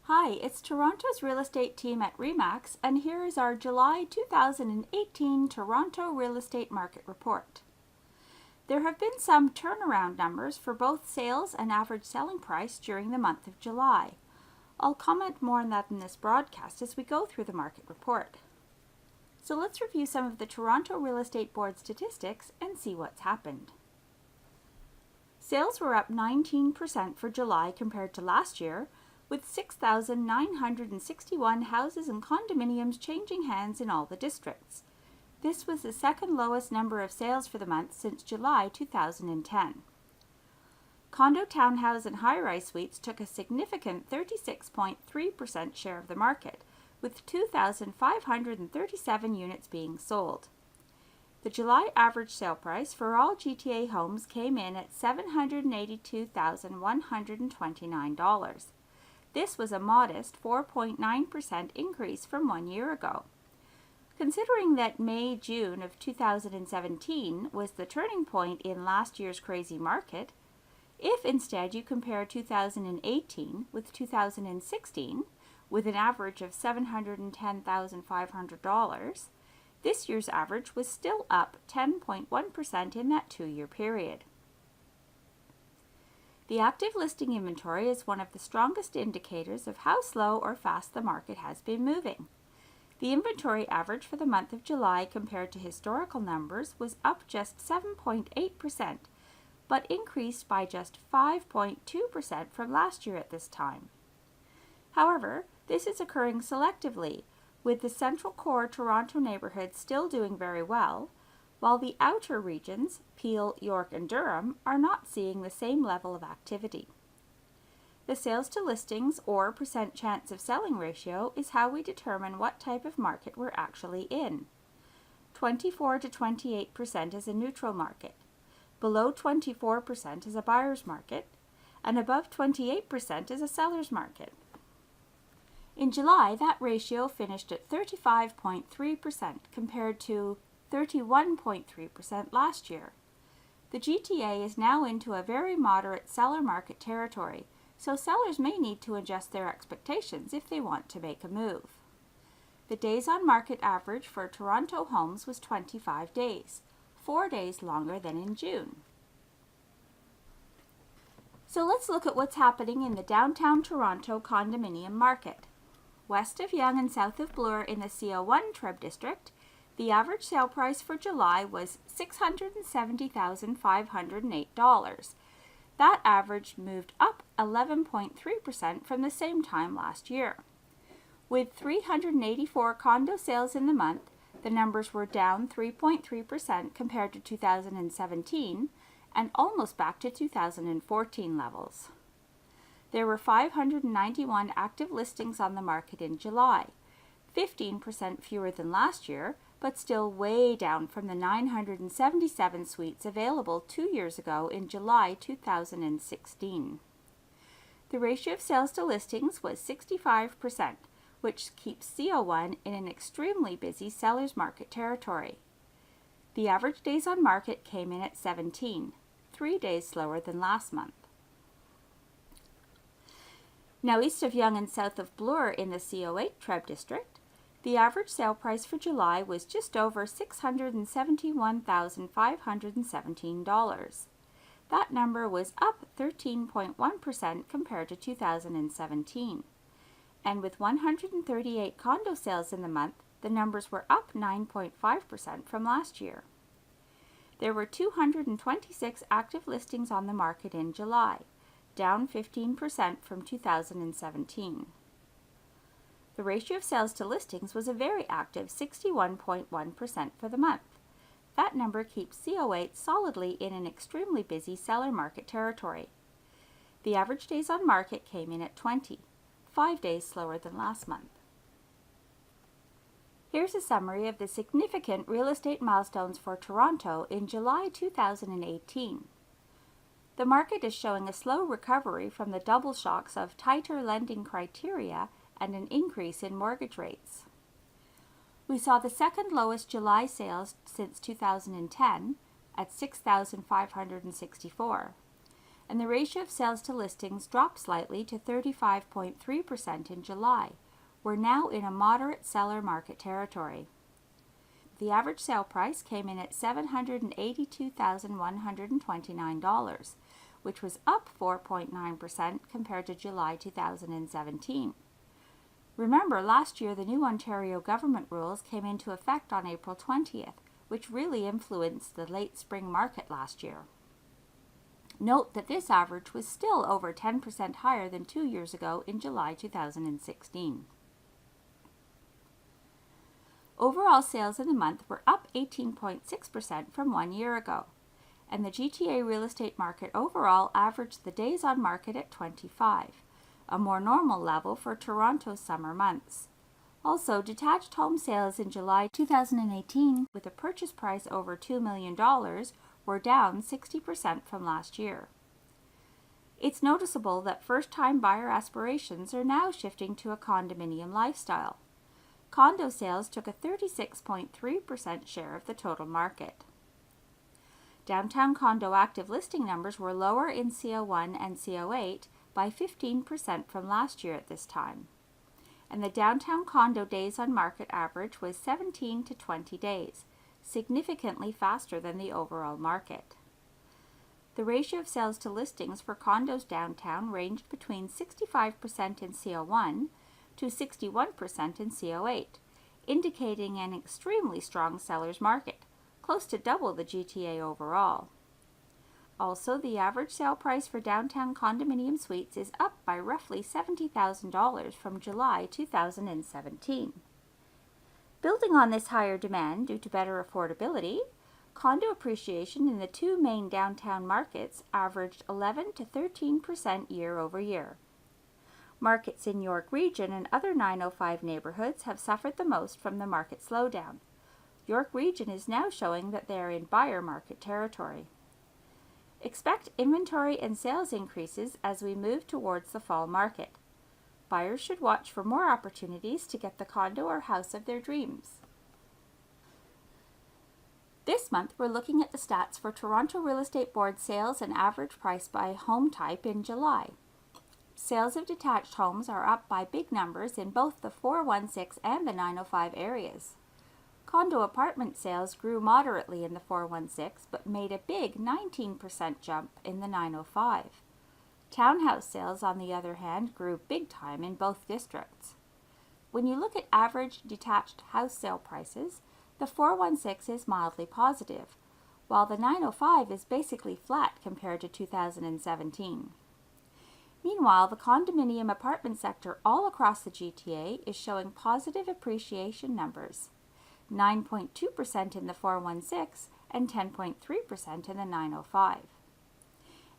Hi, it's Toronto's real estate team at RE/MAX, and here is our July 2018 Toronto real estate market report. There have been some turnaround numbers for both sales and average selling price during the month of July. I'll comment more on that in this broadcast as we go through the market report. So let's review some of the Toronto Real Estate Board statistics and see what's happened. Sales were up 19% for July compared to last year, with 6,961 houses and condominiums changing hands in all the districts. This was the second lowest number of sales for the month since July 2010. Condo, townhouse, and high-rise suites took a significant 36.3% share of the market, with 2,537 units being sold. The July average sale price for all GTA homes came in at $782,129. This was a modest 4.9% increase from 1 year ago. Considering that May-June of 2017 was the turning point in last year's crazy market, if instead you compare 2018 with 2016, with an average of $710,500, this year's average was still up 10.1% in that 2-year period. The active listing inventory is one of the strongest indicators of how slow or fast the market has been moving. The inventory average for the month of July compared to historical numbers was up just 7.8%, but increased by just 5.2% from last year at this time. However, this is occurring selectively, with the central core Toronto neighbourhoods still doing very well, while the outer regions, Peel, York, and Durham, are not seeing the same level of activity. The sales to listings, or percent chance of selling ratio, is how we determine what type of market we're actually in. 24 to 28% is a neutral market, below 24% is a buyer's market, and above 28% is a seller's market. In July, that ratio finished at 35.3% compared to 31.3% last year. The GTA is now into a very moderate seller market territory, so sellers may need to adjust their expectations if they want to make a move. The days on market average for Toronto homes was 25 days, 4 days longer than in June. So let's look at what's happening in the downtown Toronto condominium market. West of Yonge and south of Bloor in the CO1 Treb District, the average sale price for July was $670,508. That average moved up 11.3% from the same time last year. With 384 condo sales in the month, the numbers were down 3.3% compared to 2017 and almost back to 2014 levels. There were 591 active listings on the market in July, 15% fewer than last year, but still way down from the 977 suites available 2 years ago in July 2016. The ratio of sales to listings was 65%, which keeps CO1 in an extremely busy seller's market territory. The average days on market came in at 17, 3 days slower than last month. Now east of Yonge and south of Bloor in the CO8 Treb District, the average sale price for July was just over $671,517. That number was up 13.1% compared to 2017. And with 138 condo sales in the month, the numbers were up 9.5% from last year. There were 226 active listings on the market in July, down 15% from 2017. The ratio of sales to listings was a very active 61.1% for the month. That number keeps CO8 solidly in an extremely busy seller market territory. The average days on market came in at 20, 5 days slower than last month. Here's a summary of the significant real estate milestones for Toronto in July 2018. The market is showing a slow recovery from the double shocks of tighter lending criteria and an increase in mortgage rates. We saw the second lowest July sales since 2010 at 6,564, and the ratio of sales to listings dropped slightly to 35.3% in July. We're now in a moderate seller market territory. The average sale price came in at $782,129, which was up 4.9% compared to July 2017. Remember, last year the new Ontario government rules came into effect on April 20th, which really influenced the late spring market last year. Note that this average was still over 10% higher than 2 years ago in July 2016. Overall sales in the month were up 18.6% from 1 year ago, and the GTA real estate market overall averaged the days on market at 25, a more normal level for Toronto's summer months. Also, detached home sales in July 2018 with a purchase price over $2 million were down 60% from last year. It's noticeable that first-time buyer aspirations are now shifting to a condominium lifestyle. Condo sales took a 36.3% share of the total market. Downtown condo active listing numbers were lower in CO1 and CO8 by 15% from last year at this time, and the downtown condo days on market average was 17 to 20 days, significantly faster than the overall market. The ratio of sales to listings for condos downtown ranged between 65% in CO1 to 61% in CO8, indicating an extremely strong seller's market, close to double the GTA overall. Also, the average sale price for downtown condominium suites is up by roughly $70,000 from July 2017. Building on this higher demand due to better affordability, condo appreciation in the two main downtown markets averaged 11 to 13% year over year. Markets in York Region and other 905 neighborhoods have suffered the most from the market slowdown. York Region is now showing that they are in buyer market territory. Expect inventory and sales increases as we move towards the fall market. Buyers should watch for more opportunities to get the condo or house of their dreams. This month, we're looking at the stats for Toronto Real Estate Board sales and average price by home type in July. Sales of detached homes are up by big numbers in both the 416 and the 905 areas. Condo apartment sales grew moderately in the 416, but made a big 19% jump in the 905. Townhouse sales, on the other hand, grew big time in both districts. When you look at average detached house sale prices, the 416 is mildly positive, while the 905 is basically flat compared to 2017. Meanwhile, the condominium apartment sector all across the GTA is showing positive appreciation numbers, 9.2% in the 416 and 10.3% in the 905.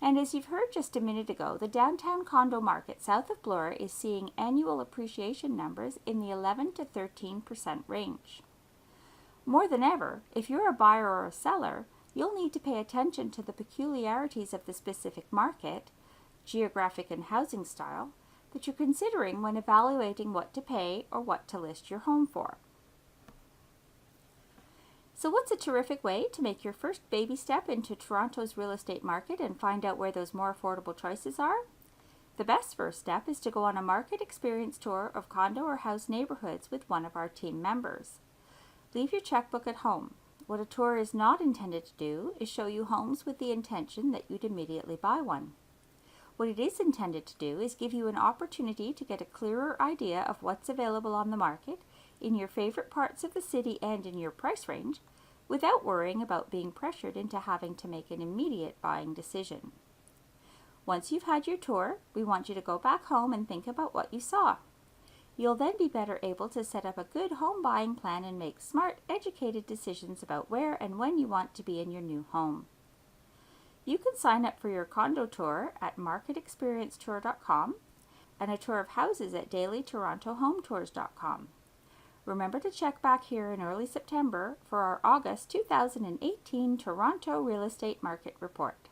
And as you've heard just a minute ago, the downtown condo market south of Bloor is seeing annual appreciation numbers in the 11 to 13% range. More than ever, if you're a buyer or a seller, you'll need to pay attention to the peculiarities of the specific market, geographic and housing style, that you're considering when evaluating what to pay or what to list your home for. So what's a terrific way to make your first baby step into Toronto's real estate market and find out where those more affordable choices are? The best first step is to go on a market experience tour of condo or house neighborhoods with one of our team members. Leave your checkbook at home. What a tour is not intended to do is show you homes with the intention that you'd immediately buy one. What it is intended to do is give you an opportunity to get a clearer idea of what's available on the market in your favorite parts of the city and in your price range, without worrying about being pressured into having to make an immediate buying decision. Once you've had your tour, we want you to go back home and think about what you saw. You'll then be better able to set up a good home buying plan and make smart, educated decisions about where and when you want to be in your new home. You can sign up for your condo tour at marketexperiencetour.com and a tour of houses at dailytorontohometours.com. Remember to check back here in early September for our August 2018 Toronto Real Estate Market Report.